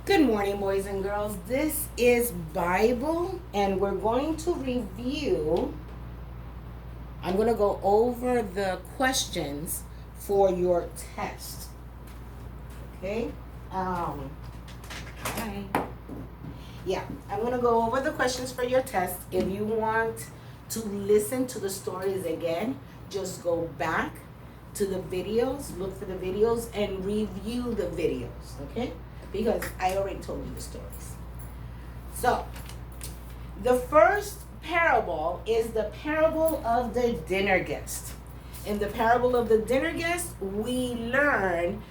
Good morning, boys and girls. This is Bible, and we're going to review. I'm going to go over the questions for your test. Okay? Hi. Yeah, I'm going to go over the questions for your test. If you want to listen to the stories again, just go back to the videos, look for the videos, and review the videos. Okay? Because I already told you the stories. So, the first parable is the parable of the dinner guest. In the parable of the dinner guest, we learn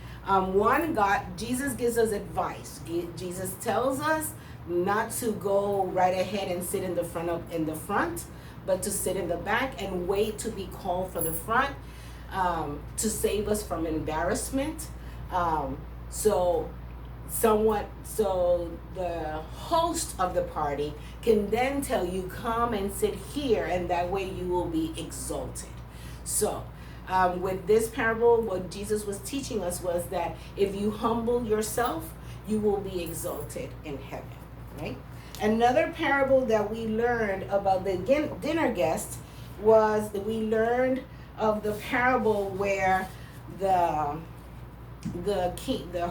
Jesus gives us advice. Jesus tells us not to go right ahead and sit in the front, but to sit in the back and wait to be called for the front to save us from embarrassment. So so the host of the party can then tell you, come and sit here, and that way you will be exalted. So with this parable, what Jesus was teaching us was that if you humble yourself, you will be exalted in heaven, right? Another parable that we learned about the dinner guest was that we learned of the parable where the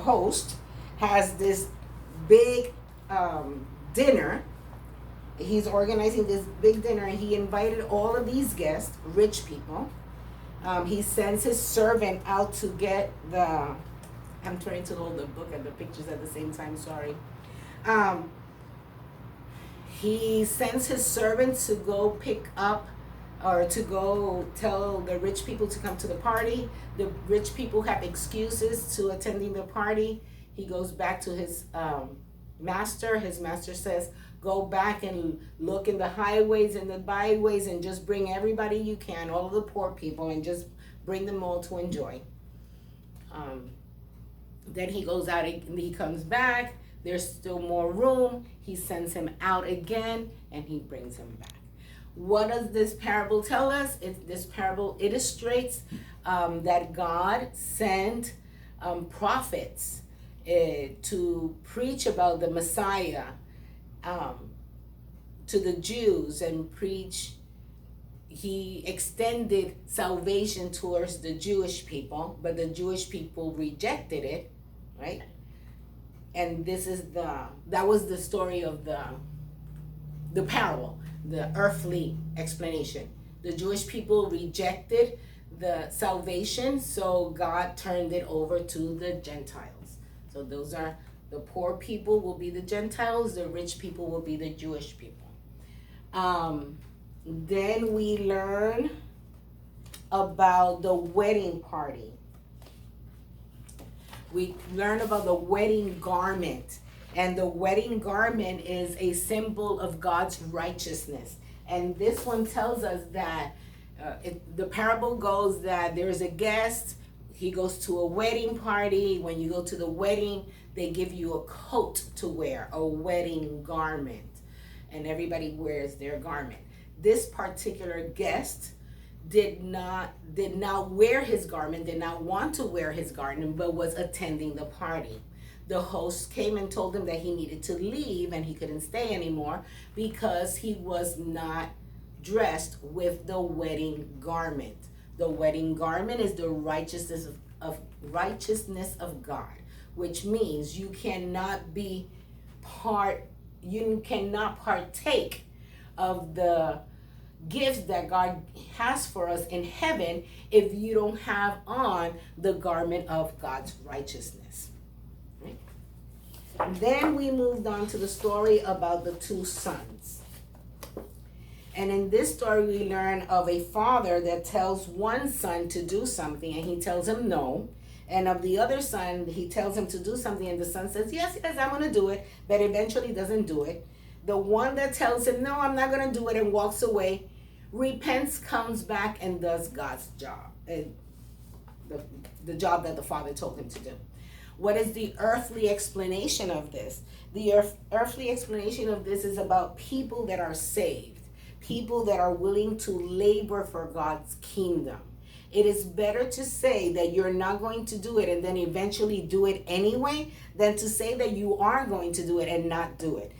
host has this big dinner. He's organizing this big dinner, and he invited all of these guests, rich people. He sends his servant out to get the. I'm trying to hold the book and the pictures at the same time. Sorry. He sends his servant to go pick up or to go tell the rich people to come to the party. The rich people have excuses to attending the party. He goes back to his master. His master says, go back and look in the highways and the byways and just bring everybody you can, all of the poor people, and just bring them all to enjoy. Then he goes out and he comes back. There's still more room. He sends him out again and he brings him back. What does this parable tell us? This parable illustrates that God sent prophets to preach about the Messiah to the Jews and preach. He extended salvation towards the Jewish people, but the Jewish people rejected it, right? And that was the story of the parable, the earthly explanation. The Jewish people rejected the salvation, so God turned it over to the Gentiles. So those are the poor people will be the Gentiles, the rich people will be the Jewish people. Then we learn about the wedding party. We learn about the wedding garment. And the wedding garment is a symbol of God's righteousness. And this one tells us that the parable goes that there's a guest. He goes to a wedding party. When you go to the wedding, they give you a coat to wear, a wedding garment. And everybody wears their garment. This particular guest did not wear his garment, did not want to wear his garment, but was attending the party. The host came and told him that he needed to leave and he couldn't stay anymore because he was not dressed with the wedding garment. The wedding garment is the righteousness of God, which means you cannot partake of the gifts that God has for us in heaven if you don't have on the garment of God's righteousness. Right? Then we moved on to the story about the two sons. And in this story, we learn of a father that tells one son to do something and he tells him no. And of the other son, he tells him to do something and the son says, yes, I'm going to do it, but eventually doesn't do it. The one that tells him, no, I'm not going to do it, and walks away, repents, comes back, and does God's job, the job that the Father told him to do. What is the earthly explanation of this? The earthly explanation of this is about people that are saved, people that are willing to labor for God's kingdom. It is better to say that you're not going to do it and then eventually do it anyway than to say that you are going to do it and not do it.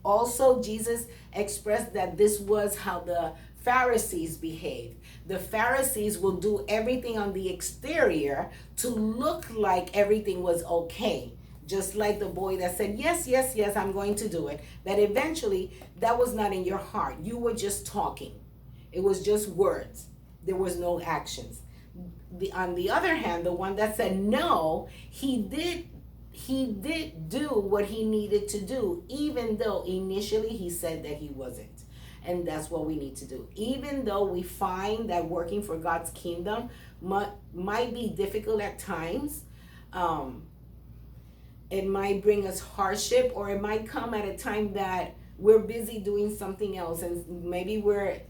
Also, Jesus expressed that this was how the Pharisees behaved. The Pharisees will do everything on the exterior to look like everything was okay. Just like the boy that said, yes, yes, yes, I'm going to do it. That eventually, that was not in your heart. You were just talking. It was just words. There was no actions. On the other hand, the one that said no, he did do what he needed to do, even though initially he said that he wasn't. And that's what we need to do. Even though we find that working for God's kingdom might be difficult at times, it might bring us hardship, or it might come at a time that we're busy doing something else, and maybe we're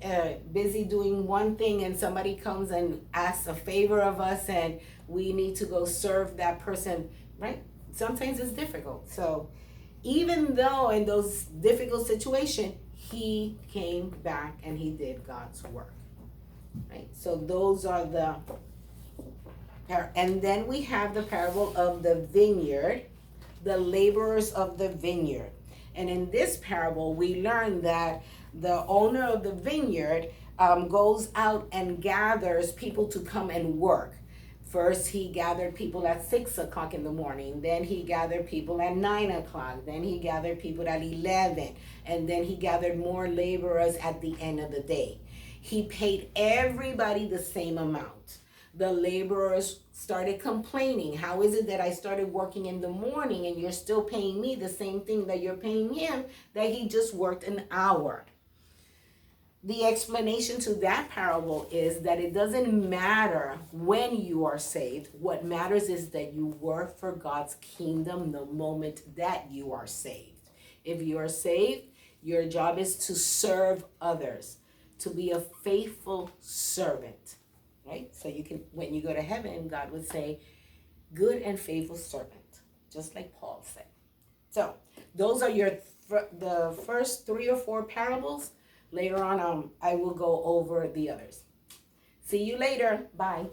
busy doing one thing and somebody comes and asks a favor of us and we need to go serve that person, right? Sometimes it's difficult. So even though in those difficult situations, he came back and he did God's work, right? So those are the, and then we have the parable of the vineyard, the laborers of the vineyard. And in this parable, we learn that the owner of the vineyard goes out and gathers people to come and work. First, he gathered people at 6 o'clock in the morning. Then he gathered people at 9 o'clock. Then he gathered people at 11. And then he gathered more laborers at the end of the day. He paid everybody the same amount. The laborers started complaining. How is it that I started working in the morning and you're still paying me the same thing that you're paying him, that he just worked an hour? The explanation to that parable is that it doesn't matter when you are saved. What matters is that you work for God's kingdom the moment that you are saved. If you are saved, your job is to serve others, to be a faithful servant, right? So you can, when you go to heaven, God would say, good and faithful servant, just like Paul said. So those are the first 3 or 4 parables. Later on, I will go over the others. See you later. Bye.